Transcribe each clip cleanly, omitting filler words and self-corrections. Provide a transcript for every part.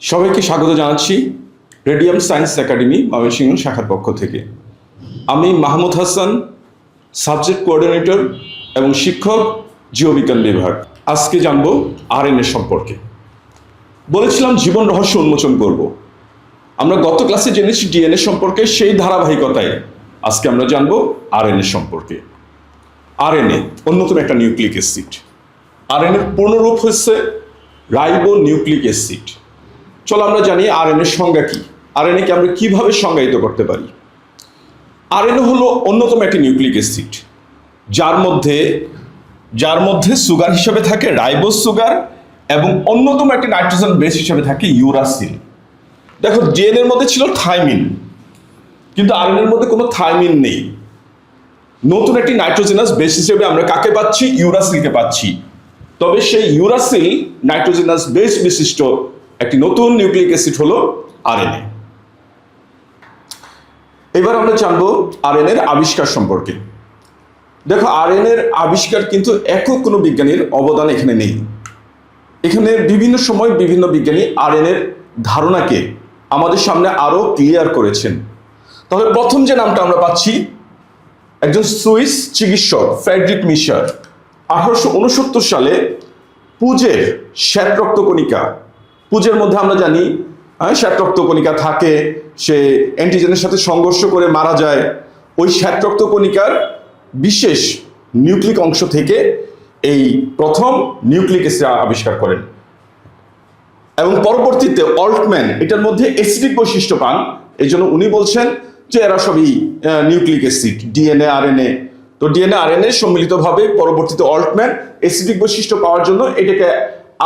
সবাইকে স্বাগত জানাচ্ছি রেডিয়াম সায়েন্স একাডেমি ময়মনসিংহ শাখার পক্ষ থেকে। আমি মাহমুদ হাসান, সাবজেক্ট কোঅর্ডিনেটর এবং শিক্ষক, জীববিজ্ঞান বিভাগ। আজকে জানবো আরএনএ সম্পর্কে। বলেছিলাম জীবন রহস্য উন্মোচন করব। আমরা গত ক্লাসে জেনেছি ডিএনএ সম্পর্কে, সেই ধারাবাহিকতায় আজকে আমরা জানবো আরএনএ সম্পর্কে। আরএনএ অন্যতম একটা নিউক্লিক অ্যাসিড। আরএনএর পূর্ণরূপ হচ্ছে রাইবো নিউক্লিক অ্যাসিড। চলো আমরা জানি আরএনএর সংজ্ঞা কি, আরএনএকে আমরা কিভাবে সংজ্ঞায়িত করতে পারি। আরএনএ হলো অন্যতম একটি নিউক্লিক অ্যাসিড যার মধ্যে সুগার হিসেবে থাকে রাইবোজ সুগার এবং অন্যতম একটি নাইট্রোজেন বেস হিসেবে থাকে ইউরাসিল। দেখো ডিএনএর মধ্যে ছিল থাইমিন, কিন্তু আরএনএর মধ্যে কোনো থাইমিন নেই। নতুন একটি নাইট্রোজেনাস বেস হিসেবে আমরা কাকে পাচ্ছি? ইউরাসিলকে পাচ্ছি। তবে সেই ইউরাসিল নাইট্রোজেনাস বেস বিশিষ্ট একটি নতুন নিউক্লিক অ্যাসিড হলো আরএনএ। এবার আমরা জানবো আরএনএর আবিষ্কার সম্পর্কে। দেখো আরএনএর আবিষ্কার কিন্তু একক কোনো বিজ্ঞানীর অবদান এখানে নেই। এখানে বিভিন্ন সময় বিভিন্ন বিজ্ঞানী আরএনএর ধারণাকে আমাদের সামনে আরো ক্লিয়ার করেছেন। তাহলে প্রথম যে নামটা আমরা পাচ্ছি, একজন সুইস চিকিৎসক ফ্রেডরিক মিশার 1869 সালে পুজের শ্বেত রক্তকণিকা, পুজের মধ্যে আমরা জানি শ্বেত রক্তকণিকা থাকে, সে অ্যান্টিজেনের সাথে সংঘর্ষ করে মারা যায়। ওই শ্বেত রক্তকণিকার বিশেষ নিউক্লিক অংশ থেকে এই প্রথম নিউক্লিক অ্যাসিড আবিষ্কার করেন এবং পরবর্তীতে অল্টম্যান এটার মধ্যে অ্যাসিডিক বৈশিষ্ট্য পান। এই জন্য উনি বলছেন যে এরা সবই নিউক্লিক অ্যাসিড, ডিএনএ আরএনএ। তো ডিএনএ আরএনএ সম্মিলিতভাবে পরবর্তীতে অল্টম্যান অ্যাসিডিক বৈশিষ্ট্য পাওয়ার জন্য এটাকে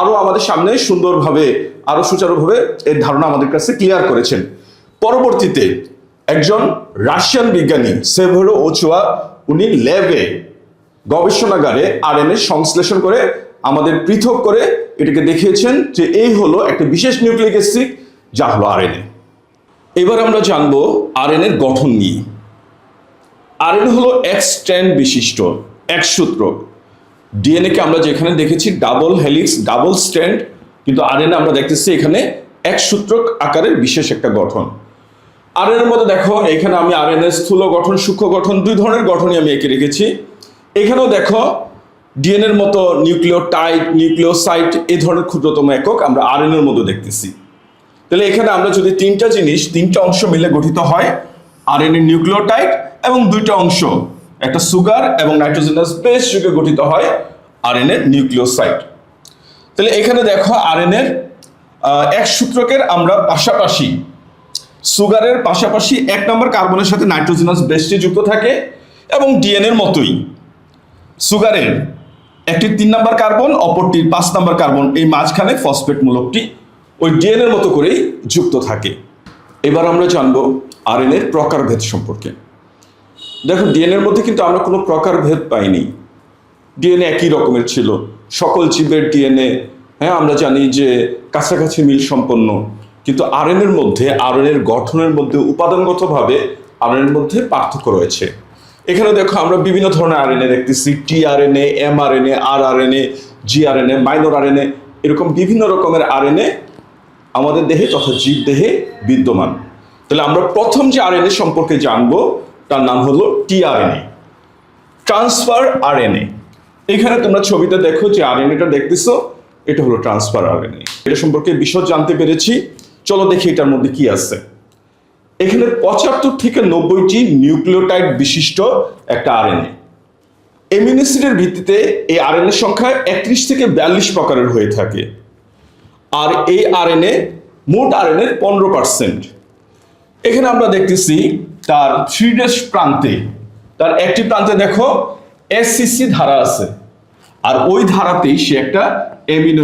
আরো আমাদের সামনে সুন্দরভাবে আরো সুচারুভাবে এর ধারণা আমাদের কাছে ক্লিয়ার করেছেন। পরবর্তীতে একজন রাশিয়ান বিজ্ঞানী সেভেরো ওচোয়া, উনি ল্যাবে গবেষণাগারে আরএনএ সংশ্লেষণ করে আমাদের পৃথক করে এটাকে দেখিয়েছেন যে এই হলো একটা বিশেষ নিউক্লিক অ্যাসিড, যা হলো আরএনএ। এবার আমরা জানবো আরএনএর গঠন নিয়ে। আরএনএ হলো এক স্ট্র্যান্ড বিশিষ্ট এক সূত্রক। ডিএনএ কে আমরা যেখানে দেখেছি ডাবল হেলিক্স, ডাবল স্ট্র্যান্ড, কিন্তু আরএনএ আমরা দেখতেছি এখানে এক সূত্রক আকারের বিশেষ একটা গঠন। আরএনএর মধ্যে দেখো এখানে আমি আরএনএ স্থূল গঠন, সূক্ষ্ম গঠন, দুই ধরনের গঠনই আমি এঁকে রেখেছি। এখানেও দেখো ডিএনএর মতো নিউক্লিওটাইড, নিউক্লিওসাইট এই ধরনের ক্ষুদ্রতম একক আমরা আরএনএর মধ্যে দেখতেছি। তাহলে এখানে আমরা যদি তিনটা অংশ মিলে গঠিত হয় আরএনএ নিউক্লিওটাইড, এবং দুইটা অংশ একটা সুগার এবং নাইট্রোজেনাস বেস যুগে গঠিত হয় আরএনএ নিউক্লিওসাইড। তাহলে এখানে দেখো আরএনএর এক সূত্রকের আমরা পাশাপাশি সুগারের পাশাপাশি 1 নম্বর কার্বনের সাথে নাইট্রোজেনাস বেসটি যুক্ত থাকে, এবং ডিএনএর মতোই সুগারের একটি 3 নম্বর কার্বন, অপরটির 5 নম্বর কার্বন, এই মাঝখানে ফসফেট মূলকটি ওই ডিএনএর মতো করেই যুক্ত থাকে। এবার আমরা জানবো আরএনএর প্রকারভেদ সম্পর্কে। দেখো ডিএনএর মধ্যে কিন্তু আমরা কোনো প্রকারভেদ পাইনি। ডিএনএ একই রকমের ছিল, সকল জীবের ডিএনএ আমরা জানি যে কাছাকাছি মিল সম্পন্ন, কিন্তু আরএনএর মধ্যে, আরএনএর গঠনের মধ্যে উপাদানগতভাবে আরএনএর মধ্যে পার্থক্য রয়েছে। এখানে দেখো আমরা বিভিন্ন ধরনের আরএনএ দেখতেছি, tRNA, mRNA, rRNA, gRNA, minor RNA, এরকম বিভিন্ন রকমের আরএনএ আমাদের দেহে তথা জীব দেহে বিদ্যমান। তাহলে আমরা প্রথম যে আরএনএ সম্পর্কে জানবো তার নাম হলো টিআরএনএ, ট্রান্সফার আরএনএ। এখানে তোমরা ছবিতে দেখো যে আরএনএটা দেখতেছো, এটা হলো ট্রান্সফার আরএনএ। এটা সম্পর্কে বিশদ জানতে পেরেছি। চলো দেখি এটার মধ্যে কি আছে। এখানে 75 থেকে 90টি নিউক্লিওটাইড বিশিষ্ট একটা আরএনএ। অ্যামিনো অ্যাসিডের ভিত্তিতে এই আরএনএ সংখ্যা 31 থেকে 42 প্রকারের হয়ে থাকে। আর এই আরএনএ মোট আরএনএর 15%। এখানে আমরা দেখতেছি তার 3' প্রান্তে, তার একটি প্রান্তে দেখো এসসিসি ধারা আছে, আর ওই ধারাতেই সে একটা অ্যামিনো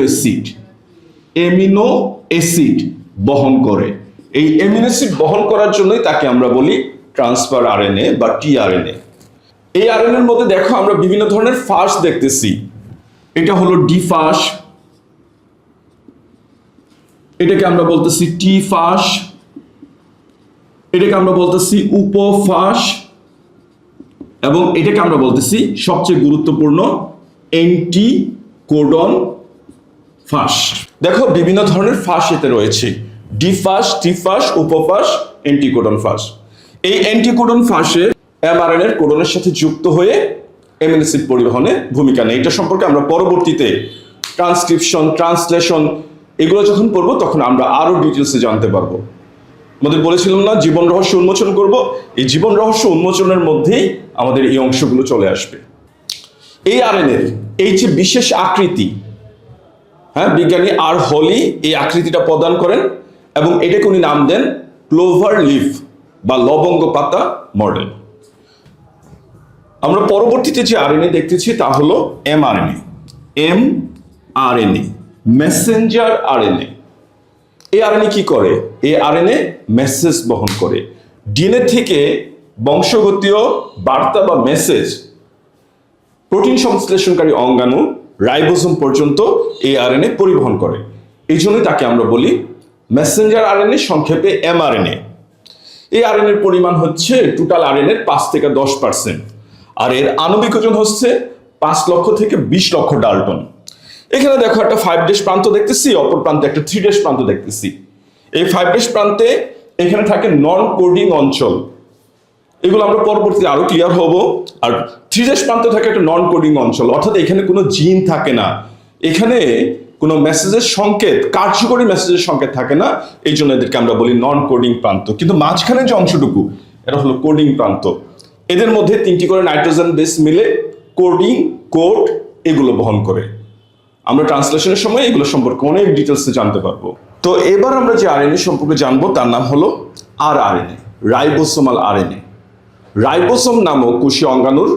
অ্যাসিড বহন করে। এই অ্যামিনো অ্যাসিড বহন করার জন্যই তাকে আমরা বলি ট্রান্সফার আরএনএ বা টিআরএনএ। এই আরএনএর মধ্যে দেখো আমরা বিভিন্ন ধরনের ফাস দেখতেছি। এটা হলো ডি ফাস, এটাকে আমরা বলতেছি টি ফাস, এটাকে আমরা বলতেছি উপফাস, এবং এটাকে আমরা বলতেছি সবচেয়ে গুরুত্বপূর্ণ অ্যান্টিকোডন ফাঁস। দেখো বিভিন্ন ধরনের ফাঁস এতে রয়েছে, ডি ফাঁস, টি ফাঁস, উপফাঁস, অ্যান্টিকোডন ফাঁস। এই অ্যান্টিকোডন ফাঁসে এমআরএনএর কোডনের সাথে যুক্ত হয়ে অ্যামিনো অ্যাসিড পরিবহনে ভূমিকা নেয়। এটা সম্পর্কে আমরা পরবর্তীতে ট্রান্সক্রিপশন, ট্রান্সলেশন এগুলো যখন পড়বো তখন আমরা আরো ডিটেলসে জানতে পারবো। আমাদের বলেছিলাম না জীবন রহস্য উন্মোচন করব, এই জীবন রহস্য উন্মোচনের মধ্যেই আমাদের এই অংশগুলো চলে আসবে। এই আরএনএর এই যে বিশেষ আকৃতি, হ্যাঁ, বিজ্ঞানী আর হলি এই আকৃতিটা প্রদান করেন এবং এটাকে উনি নাম দেন ক্লোভার লিফ বা লবঙ্গ পাতা মডেল। আমরা পরবর্তীতে যে আরএনএ দেখতেছি তা হলো এমআরএনএ, এমআরএনএ, মেসেঞ্জার আরএনএ। এই আরএনএ কি করে? এই আরএনএ মেসেজ বহন করে। ডিএনএ থেকে বংশগতীয় বার্তা বা মেসেজ প্রোটিন সংশ্লেষণকারী অঙ্গাণু রাইবোসোম পর্যন্ত এই আরএনএ পরিবহন করে। এই জন্যই তাকে আমরা বলি মেসেঞ্জার আরএনএ, সংক্ষেপে এমআরএনএ। এই আরএনএর পরিমাণ হচ্ছে টোটাল আরএনএর 5 থেকে 10%, আর এর আণবিক ওজন হচ্ছে 5 লক্ষ থেকে 20 লক্ষ ডাল্টন। এখানে দেখো একটা 5' প্রান্ত দেখতেছি, অপর প্রান্তে একটা 3' প্রান্ত দেখতেছি। এই 5' প্রান্তে এখানে থাকে নন কোডিং অঞ্চল, এগুলো আমরা পরবর্তীতে আরো ক্লিয়ার হব। আর 3' প্রান্তে থাকে একটা নন কোডিং অঞ্চল, অর্থাৎ এখানে কোনো জিন থাকে না, এখানে কোনো মেসেজের সংকেত, কার্যকরী মেসেজের সংকেত থাকে না, এই জন্য এদেরকে আমরা বলি নন কোডিং প্রান্ত। কিন্তু মাঝখানে যে অংশটুকু এটা হলো কোডিং প্রান্ত। এদের মধ্যে 3টি করে নাইট্রোজেন বেস মিলে কোডিং, কোড এগুলো বহন করে। আমরা ট্রান্সলেশনের সময় এগুলো সম্পর্কে অনেক ডিটেলসে জানতে পারবো। তো এবার আমরা যে আরএনএ সম্পর্কে জানবো তার নাম হলো আরআরএনএ, রাইবোসোমাল আরএনএ। রাইবোসোম নামক কোষীয় অঙ্গাণুর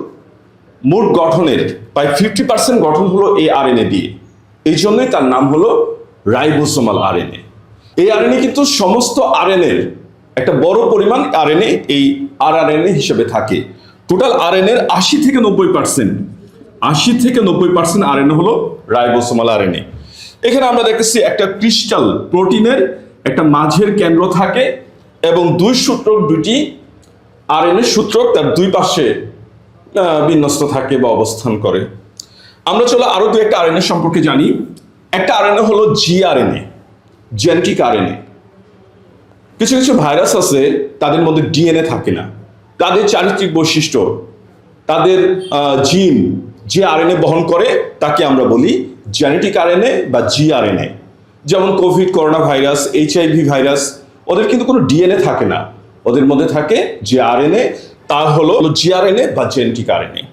মোট গঠনের প্রায় 50% গঠন হলো এই আরএনএ দিয়ে, এই জন্যই তার নাম হলো রাইবোসোমাল আরএনএ। এই আরএনএ কিন্তু সমস্ত আরএনএর একটা বড় পরিমাণ আরএনএ এই আরআরএনএ হিসেবে থাকে। টোটাল আরএনএর 80 থেকে 90% আরএনএ হলো রাইবোসোমাল আরএনএ। এখানে আমরা দেখতেছি একটা ক্রিস্টাল প্রোটিনের একটা মাঝের কেন্দ্র থাকে এবং দুটি আরএনএ সূত্রক তার দুই পাশে বিন্যস্ত থাকে বা অবস্থান করে। আমরা চলো আরো দু একটা আরএনএ সম্পর্কে জানি। একটা আরএনএ হলো জিআরএনএ, জেনেটিক আরএনএ। কিছু কিছু ভাইরাস আছে তাদের মধ্যে ডিএনএ থাকে না, তাদের চারিত্রিক বৈশিষ্ট্য, তাদের জিন যে আরএনএ বহন করে তাকে আমরা বলি জেনেটিক আরএনএ বা জিআরএনএ। যেমন Covid, corona virus, HIV virus, ওদের কিন্তু কোনো ডিএনএ থাকে না, ওদের মধ্যে থাকে যে আরএনএ, তা হলো জিআরএনএ বা জেনেটিক আরএনএ।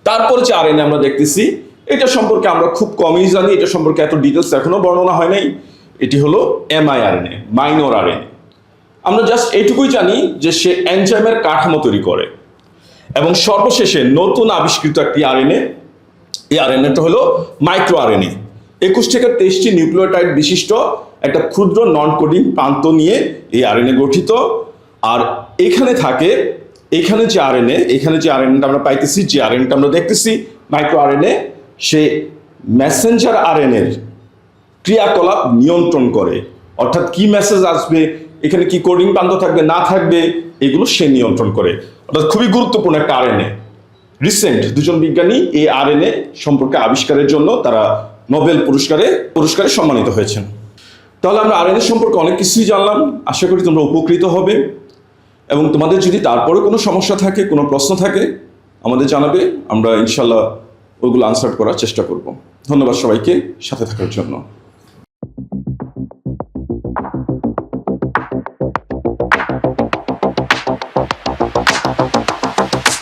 তারপর যে আরএনএ আমরা দেখতেছি এটা সম্পর্কে আমরা খুব কমই জানি, এটা সম্পর্কে এত ডিটেলস এখনো বর্ণনা হয় নাই। এটি হলো এমআইআরএনএ, মাইনর আরএনএ। আমরা জাস্ট এইটুকুই জানি যে সে এনজাইমের কাঠামো তৈরি করে। এবং সর্বশেষে নতুন আবিষ্কৃত একটি আরএনএ, এই আরএনএটা হলো মাইক্রো আরএনএ। 21 থেকে 23টি নিউক্লিওটাইড বিশিষ্ট একটা ক্ষুদ্র নন কোডিং প্রান্ত নিয়ে এই আরএনএ গঠিত। আর এখানে থাকে, এখানে যে আরএনএটা আমরা পাইতেছি, যে আরএনএটা আমরা দেখতেছি মাইক্রো আরএনএ, সে মেসেঞ্জার আরএনএর ক্রিয়াকলাপ নিয়ন্ত্রণ করে। অর্থাৎ কি মেসেজ আসবে, এখানে কি কোডিং প্রান্ত থাকবে না থাকবে, এগুলো সে নিয়ন্ত্রণ করে। অর্থাৎ খুবই গুরুত্বপূর্ণ একটা আরএনএ। রিসেন্ট দুজন বিজ্ঞানী এই আরএনএ সম্পর্কে আবিষ্কারের জন্য তারা নোবেল পুরস্কারে সম্মানিত হয়েছেন। তাহলে আমরা আরএনএ সম্পর্কে অনেক কিছুই জানলাম, আশা করি তোমরা উপকৃত হবে। এবং তোমাদের যদি তারপরে কোনো সমস্যা থাকে, কোনো প্রশ্ন থাকে আমাদের জানাবে, আমরা ইনশাল্লাহ ওইগুলো আনসার করার চেষ্টা করব। ধন্যবাদ সবাইকে সাথে থাকার জন্য।